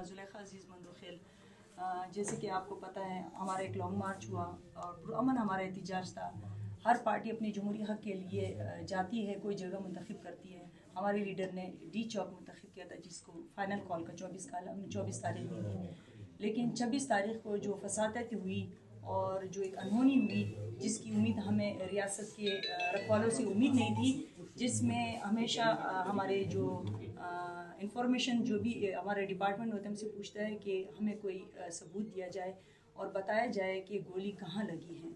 जुलेखा अजीज़ मंदोखेल, जैसे कि आपको पता है हमारा एक लॉन्ग मार्च हुआ और पुरअमन हमारा एहतजाज था। हर पार्टी अपनी जमहूरी हक़ के लिए जाती है, कोई जगह मुंतखब करती है। हमारे लीडर ने डी चौक मुंतखब किया था, जिसको फ़ाइनल कॉल का 24 तारीख दी थी। लेकिन 26 तारीख को जो फसादत हुई और जो एक अनहोनी हुई, जिसकी उम्मीद हमें रियासत के रखवालों से उम्मीद नहीं थी, जिसमें हमेशा हमारे जो इंफॉर्मेशन जो भी हमारे डिपार्टमेंट होते हैं हमसे पूछता है कि हमें कोई सबूत दिया जाए और बताया जाए कि गोली कहाँ लगी है।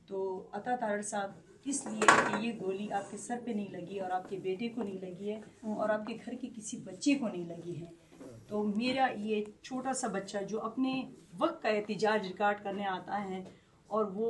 तो अता तारड़ साहब, इसलिए कि ये गोली आपके सर पे नहीं लगी और आपके बेटे को नहीं लगी है और आपके घर के किसी बच्चे को नहीं लगी है। तो मेरा ये छोटा सा बच्चा जो अपने वक्त का एहतजाज रिकॉर्ड करने आता है और वो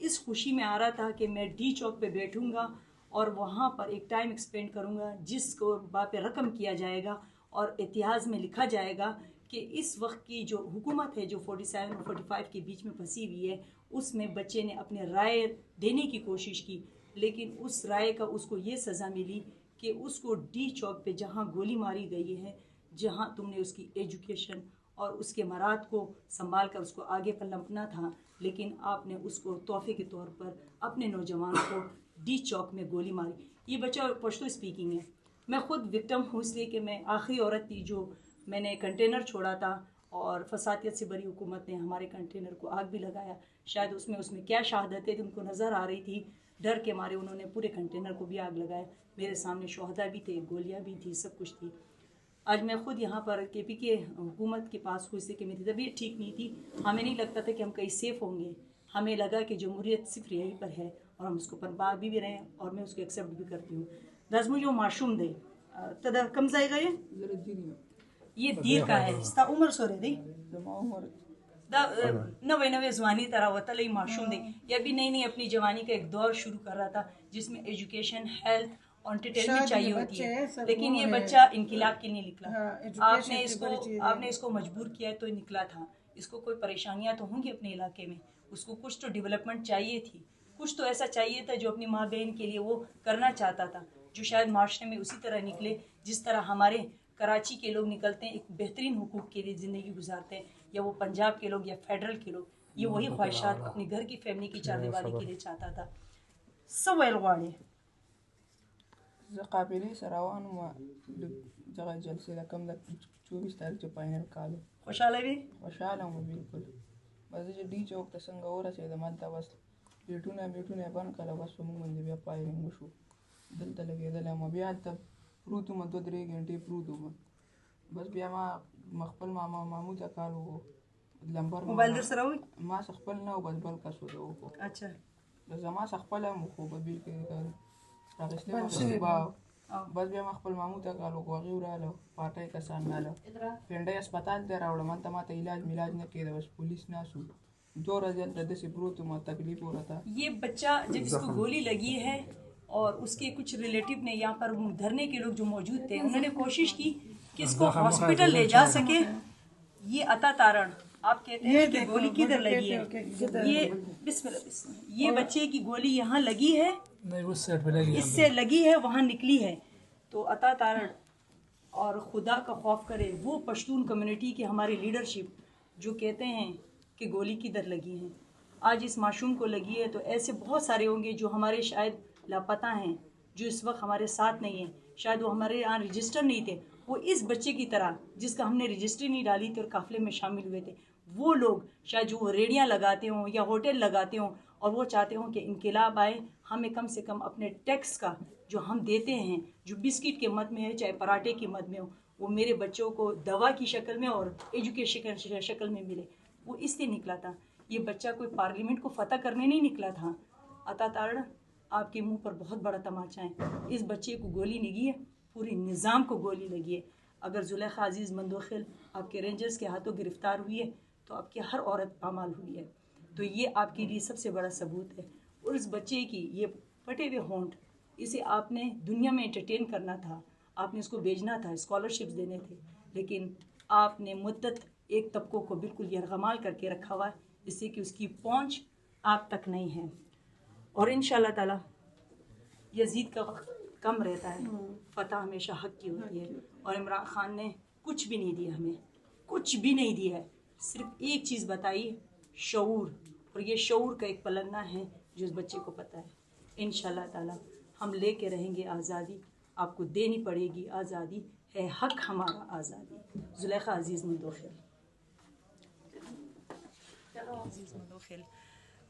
इस खुशी में आ रहा था कि मैं डी चौक पे बैठूंगा और वहाँ पर एक टाइम एक्सपेंड करूँगा जिसको बाप रकम किया जाएगा और इतिहास में लिखा जाएगा कि इस वक्त की जो हुकूमत है जो 47 और 45 के बीच में फंसी हुई है, उसमें बच्चे ने अपने राय देने की कोशिश की, लेकिन उस राय का उसको ये सज़ा मिली कि उसको डी चौक पे जहाँ गोली मारी गई है, जहाँ तुमने उसकी एजुकेशन और उसके मराद को संभाल कर उसको आगे पलपना था, लेकिन आपने उसको तोहफे के तौर पर अपने नौजवान को डी चौक में गोली मारी। ये बच्चा पश्तो स्पीकिंग है। मैं खुद विक्टिम हूँ, इसलिए कि मैं आखिरी औरत थी जो मैंने कंटेनर छोड़ा था और फसादियत से बड़ी हुकूमत ने हमारे कंटेनर को आग भी लगाया। शायद उसमें क्या शहादतें उनको नज़र आ रही थी, डर के मारे उन्होंने पूरे कंटेनर को भी आग लगाया। मेरे सामने शोहदा भी थे, गोलियाँ भी थी, सब कुछ थी। आज मैं खुद यहाँ पर KP के हुकूमत के पास हुई थी कि मेरी तबीयत ठीक नहीं थी। हमें नहीं लगता था कि हम कहीं सेफ़ होंगे। हमें लगा कि जमहूरियत सिर्फ यहीं पर है और हम उसको पर भी रहे हैं और मैं उसको एक्सेप्ट भी करती हूँ। दस मुझे माशूम दे तदा कम जाएगा ये दीर का है इसका उम्र सोरे दे नवे नवे जवानी तरह वतल माशूम दे या भी नहीं अपनी जवानी का एक दौर शुरू कर रहा था जिसमें एजुकेशन, हेल्थ, एंटरटेनमेंट चाहिए होती है, लेकिन ये बच्चा इनकिलाब के लिए निकला। आपने इसको मजबूर किया तो निकला था। इसको कोई परेशानियां तो होंगी अपने इलाके में, उसको कुछ तो डेवलपमेंट चाहिए थी, कुछ तो ऐसा चाहिए था जो अपनी माँ बहन के लिए वो करना चाहता था, जो शायद माशरे में उसी तरह निकले जिस तरह हमारे कराची के लोग निकलते हैं, एक बेहतरीन हुकूक के लिए ज़िंदगी गुजारते हैं, या वो पंजाब के लोग या फेडरल के लोग, ये वही ख्वाहिशात अपने घर की फैमिली की चारदीवारी के लिए चाहता था। सवाल वाले काबिले सरावान जगह जलसे कम 24 तारीख जो फाइनल कालो खुशहाल हूँ बिल्कुल। बस जो डी चौक त संग और से दमता बस बेटूने बन कला बस मुंग मंदे बे फायरिंग मुशु दल तलगे दल म बिया त प्रूतु म 2-3 घंटे प्रूतु म बस बिया मा मखपल मामा मामू जा कालो लंबर मोबाइल दर सरावी मा सखपल ना बस बल का सो दो को अच्छा बस जमा सखपल हम को बिल के रागस्ते बा बस बिया मखपल मामू ता कालो को गिवरालो पाटे का सानालो पेंडे अस्पताल ते रावड़ मन तमा ते इलाज न के बस पुलिस ना सु 2 रजल रद से प्रूतु म तकलीफ हो रहा था। ये बच्चा जब इसको गोली लगी है और उसके कुछ रिलेटिव ने यहाँ पर धरने के लोग जो मौजूद थे, उन्होंने कोशिश की कि इसको हॉस्पिटल ले जा सके। ये अता तारण आप कहते हैं कि गोली किधर लगी है, ये बिस्मिल्लाह, ये बच्चे की गोली यहाँ लगी है, इससे लगी है, वहाँ निकली है। तो अता तारण और खुदा का खौफ करे वो पश्तून कम्युनिटी की हमारी लीडरशिप जो कहते हैं कि गोली किधर लगी है, आज इस मासूम को लगी है, तो ऐसे बहुत सारे होंगे जो हमारे शायद लापता हैं, जो इस वक्त हमारे साथ नहीं हैं, शायद वो हमारे यहाँ रजिस्टर नहीं थे, वो इस बच्चे की तरह जिसका हमने रजिस्ट्री नहीं डाली थी और काफ़िले में शामिल हुए थे, वो लोग शायद जो रेडियाँ लगाते हों या होटल लगाते हों और वो चाहते हों कि इनकलाब आए, हमें कम से कम अपने टैक्स का जो हम देते हैं, जो बिस्किट के मद में है चाहे पराठे की मद में हो, वो मेरे बच्चों को दवा की शक्ल में और एजुकेशन की शक्ल में मिले। वो इससे निकला था। ये बच्चा कोई पार्लियामेंट को फतह करने नहीं निकला था। अता तारण आपके मुंह पर बहुत बड़ा तमाचा है। इस बच्चे को गोली लगी है, पूरे निज़ाम को गोली लगी है। अगर जुलेखा अजीज़ मंदोखेल आपके रेंजर्स के हाथों गिरफ्तार हुई है तो आपकी हर औरत पामाल हुई है, तो ये आपके लिए सबसे बड़ा सबूत है। और इस बच्चे की ये फटे हुए होंठ, इसे आपने दुनिया में एंटरटेन करना था, आपने इसको भेजना था, स्कॉलरशिप्स देने थे, लेकिन आपने मुद्दत एक तबकों को बिल्कुल यरगमाल करके रखा हुआ है, जिससे कि उसकी पहुंच आप तक नहीं है। और इंशाअल्लाह ताला यजीद का वक्त कम रहता है, फतह हमेशा हक की होती है, और इमरान खान ने कुछ भी नहीं दिया हमें। कुछ भी नहीं दिया है, सिर्फ एक चीज़ बताई, शऊर। और ये शऊर का एक पलंदा है जो उस बच्चे को पता है। इंशाल्लाह ताला हम लेके रहेंगे आज़ादी, आपको देनी पड़ेगी आज़ादी, है हक हमारा आज़ादी। जुलेखा अजीज़ मंदोखिल।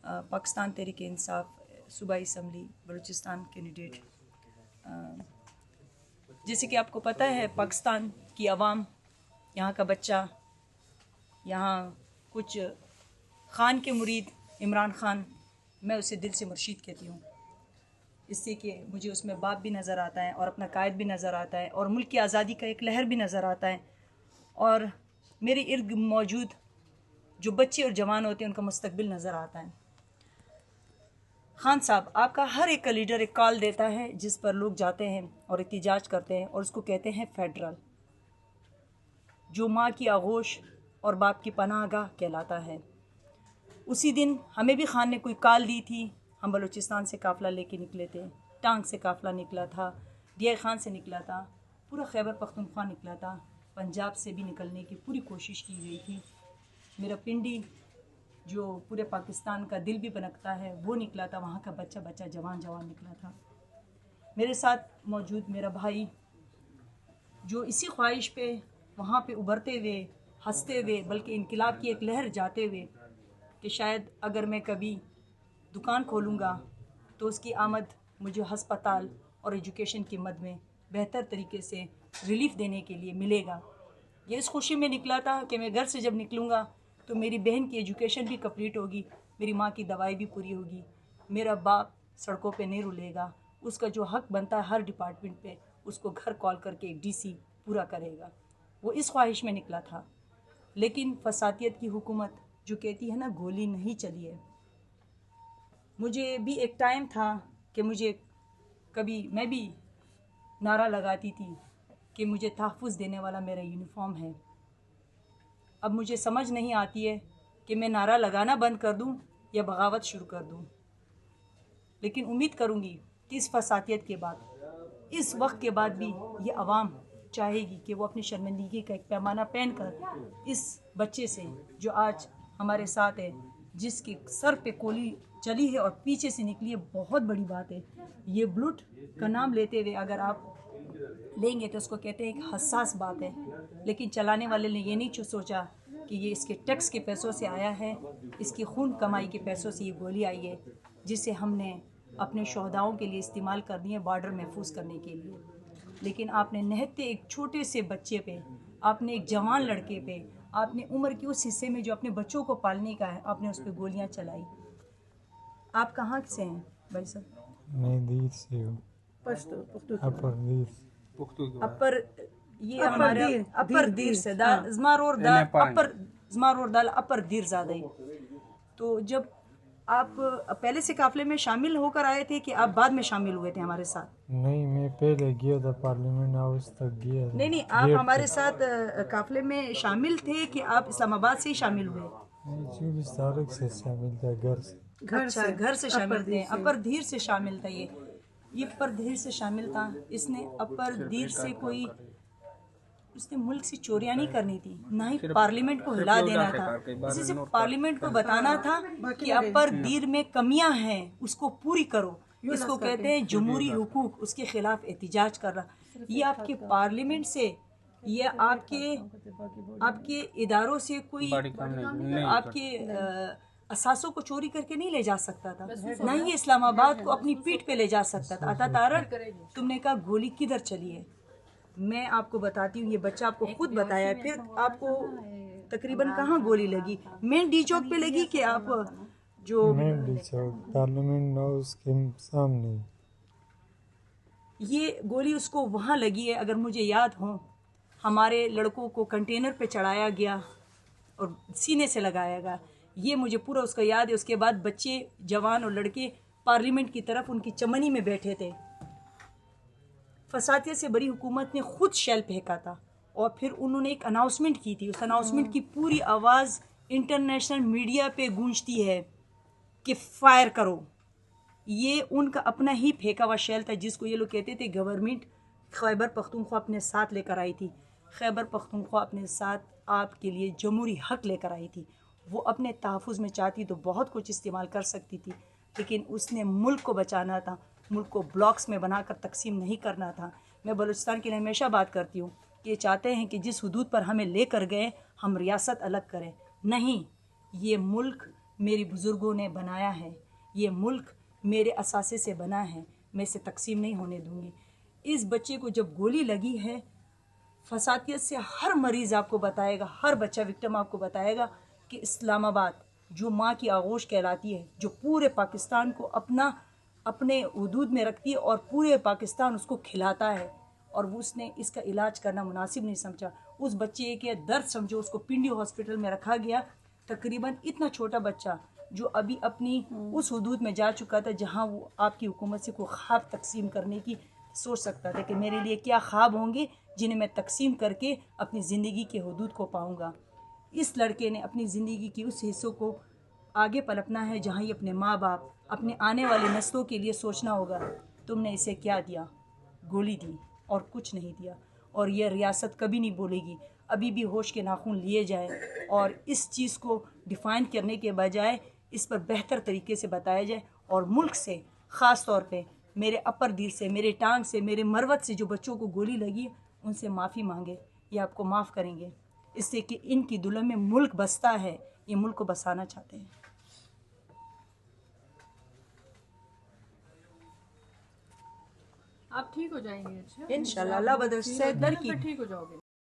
पाकिस्तान तहरीक इंसाफ सूबाई असम्बली बलूचिस्तान कैंडिडेट। जैसे कि आपको पता है, पाकिस्तान की आवाम, यहाँ का बच्चा, यहाँ कुछ ख़ान के मुरीद इमरान ख़ान, मैं उसे दिल से मुर्शीद कहती हूँ, इससे कि मुझे उसमें बाप भी नज़र आता है और अपना कायद भी नज़र आता है और मुल्क की आज़ादी का एक लहर भी नज़र आता है। और मेरे इर्द मौजूद जो बच्चे और जवान होते हैं उनका मुस्तकबिल नज़र आता है। खान साहब, आपका हर एक का लीडर एक कॉल देता है जिस पर लोग जाते हैं और एहतिजाज करते हैं और उसको कहते हैं फेडरल, जो माँ की आगोश और बाप की पनाहगाह कहलाता है। उसी दिन हमें भी खान ने कोई कॉल दी थी, हम बलूचिस्तान से काफ़िला लेके निकले थे, टांग से काफ़िला निकला था, दिया खान से निकला था, पूरा खैबर पख्तूनख्वा निकला था, पंजाब से भी निकलने की पूरी कोशिश की गई थी। मेरा पिंडी जो पूरे पाकिस्तान का दिल भी बनकता है वो निकला था, वहाँ का बच्चा बच्चा जवान जवान निकला था। मेरे साथ मौजूद मेरा भाई जो इसी ख्वाहिश पे वहाँ पे उभरते हुए, हंसते हुए, बल्कि इनकलाब की एक लहर जाते हुए कि शायद अगर मैं कभी दुकान खोलूँगा तो उसकी आमद मुझे हस्पताल और एजुकेशन की मद में बेहतर तरीके से रिलीफ देने के लिए मिलेगा। ये इस खुशी में निकला था कि मैं घर से जब निकलूँगा तो मेरी बहन की एजुकेशन भी कंप्लीट होगी, मेरी माँ की दवाई भी पूरी होगी, मेरा बाप सड़कों पे नहीं रुलेगा, उसका जो हक बनता है हर डिपार्टमेंट पे उसको घर कॉल करके एक डीसी पूरा करेगा। वो इस ख्वाहिश में निकला था। लेकिन फसादियत की हुकूमत जो कहती है ना, गोली नहीं चली है। मुझे भी एक टाइम था कि मैं भी नारा लगाती थी कि मुझे तहफ़्फ़ुज़ देने वाला मेरा यूनिफॉर्म है। अब मुझे समझ नहीं आती है कि मैं नारा लगाना बंद कर दूं या बगावत शुरू कर दूं। लेकिन उम्मीद करूंगी कि इस फसादियत के बाद, इस वक्त के बाद भी ये आवाम चाहेगी कि वो अपनी शर्मिंदगी का एक पैमाना पहनकर इस बच्चे से जो आज हमारे साथ है, जिसके सर पे गोली चली है और पीछे से निकली है, बहुत बड़ी बात है। ये ब्लूट का नाम लेते हुए अगर आप लेंगे तो उसको कहते हैं एक हसास बात है, लेकिन चलाने वाले ने ये नहीं सोचा कि ये इसके टैक्स के पैसों से आया है, इसकी खून कमाई के पैसों से ये गोली आई है, जिसे हमने अपने शहदाओं के लिए इस्तेमाल कर दी है, बॉर्डर महफूज करने के लिए। लेकिन आपने निहत्ते एक छोटे से बच्चे पे, आपने एक जवान लड़के पे, आपने उम्र के उस हिस्से में जो अपने बच्चों को पालने का है, आपने उस पर गोलियाँ चलाई। आप कहाँ से हैं भाई साहब? मैं दीर से हूँ। अपर दीर। अपर ये हमारे अपर दीर से दाल ज़मारोर दाल अपर ज़मारोर दाल अपर दीर ज़्यादा। तो जब आप पहले से काफिले में शामिल होकर आए थे कि आप बाद में शामिल हुए थे हमारे साथ? नहीं, मैं पहले गया था, पार्लियामेंट हाउस तक गया था। नहीं, आप हमारे साथ काफिले में शामिल थे कि आप इस्लामाबाद से ही शामिल हुए? 24 तारीख से शामिल था, घर से। अच्छा, घर से शामिल थे। अपर धीर से शामिल था। ये अपर धीर से शामिल था। इसने अपर धीर से कोई, उसने मुल्क से चोरियां नहीं करनी थी, ना ही पार्लियामेंट को हिला देना था। इसी से पार्लियामेंट को बताना था कि अपर धीर में कमियां हैं, उसको पूरी करो। इसको कहते हैं जमहूरी हुकूक, उसके खिलाफ एहतिजाज कर रहा। ये आपके पार्लियामेंट से, ये आपके इदारों से कोई आपके असासों को चोरी करके नहीं ले जा सकता था, ना ही इस्लामाबाद को अपनी पीठ पे ले जा सकता था। अता तारड़, तुमने कहा गोली किधर चली है? मैं आपको बताती हूँ, ये बच्चा आपको खुद बताया है। फिर आपको तकरीबन कहाँ गोली लगी? मेन डी चौक पे लगी कि आप जो मेन डी चौक पार्लियामेंट हाउस के सामने ये गोली उसको वहाँ लगी है? अगर मुझे याद हो, हमारे लड़कों को कंटेनर पे चढ़ाया गया और सीने से लगाया गया, ये मुझे पूरा उसका याद है। उसके बाद बच्चे, जवान और लड़के पार्लियामेंट की तरफ उनकी चमनी में बैठे थे। फसादियत से बड़ी हुकूमत ने खुद शेल फेंका था और फिर उन्होंने एक अनाउंसमेंट की थी। उस अनाउंसमेंट की पूरी आवाज़ इंटरनेशनल मीडिया पे गूंजती है कि फायर करो। ये उनका अपना ही फेंका हुआ शेल था, जिसको ये लोग कहते थे गवर्नमेंट खैबर पख्तूनख्वा अपने साथ लेकर आई थी। खैबर पख्तूनख्वा अपने साथ आपके लिए जमहूरी हक़ लेकर आई थी। वो अपने तहफ़्फ़ुज़ में चाहती तो बहुत कुछ इस्तेमाल कर सकती थी, लेकिन उसने मुल्क को बचाना था, मुल्क को ब्लॉक्स में बनाकर तकसीम नहीं करना था। मैं बलूचिस्तान के लिए हमेशा बात करती हूँ कि ये चाहते हैं कि जिस हुदूद पर हमें लेकर गए हम रियासत अलग करें। नहीं, ये मुल्क मेरे बुज़ुर्गों ने बनाया है, ये मुल्क मेरे असासे से बना है, मैं इसे तकसीम नहीं होने दूँगी। इस बच्चे को जब गोली लगी है, फसातियत से हर मरीज़ आपको बताएगा, हर बच्चा विक्टिम आपको बताएगा कि इस्लामाबाद जो माँ की आगोश कहलाती है, जो पूरे पाकिस्तान को अपने हुदूद में रखती है और पूरे पाकिस्तान उसको खिलाता है, और वो उसने इसका इलाज करना मुनासिब नहीं समझा। उस बच्चे के दर्द समझो, उसको पिंडी हॉस्पिटल में रखा गया। तकरीबन इतना छोटा बच्चा जो अभी अपनी उस हुदूद में जा चुका था जहाँ वो आपकी हुकूमत से कोई ख्वाब तकसीम करने की सोच सकता था कि मेरे लिए क्या ख्वाब होंगे जिन्हें मैं तकसीम करके अपनी ज़िंदगी के हुदूद को पाऊँगा। इस लड़के ने अपनी ज़िंदगी की उस हिस्सों को आगे पलटना है जहाँ ये अपने माँ बाप, अपने आने वाली नस्लों के लिए सोचना होगा। तुमने इसे क्या दिया? गोली दी और कुछ नहीं दिया। और यह रियासत कभी नहीं बोलेगी। अभी भी होश के नाखून लिए जाए और इस चीज़ को डिफ़ाइन करने के बजाय इस पर बेहतर तरीके से बताया जाए, और मुल्क से ख़ास तौर पे मेरे अपर दिल से, मेरे टांग से, मेरे मरवत से जो बच्चों को गोली लगी उनसे माफ़ी मांगे। ये आपको माफ़ करेंगे, इससे कि इनकी दुल्हन में मुल्क बसता है, ये मुल्क को बसाना चाहते हैं। आप ठीक हो जाएंगे? अच्छा, इंशाल्लाह अल्लाह बदर से ठीक हो जाओगे।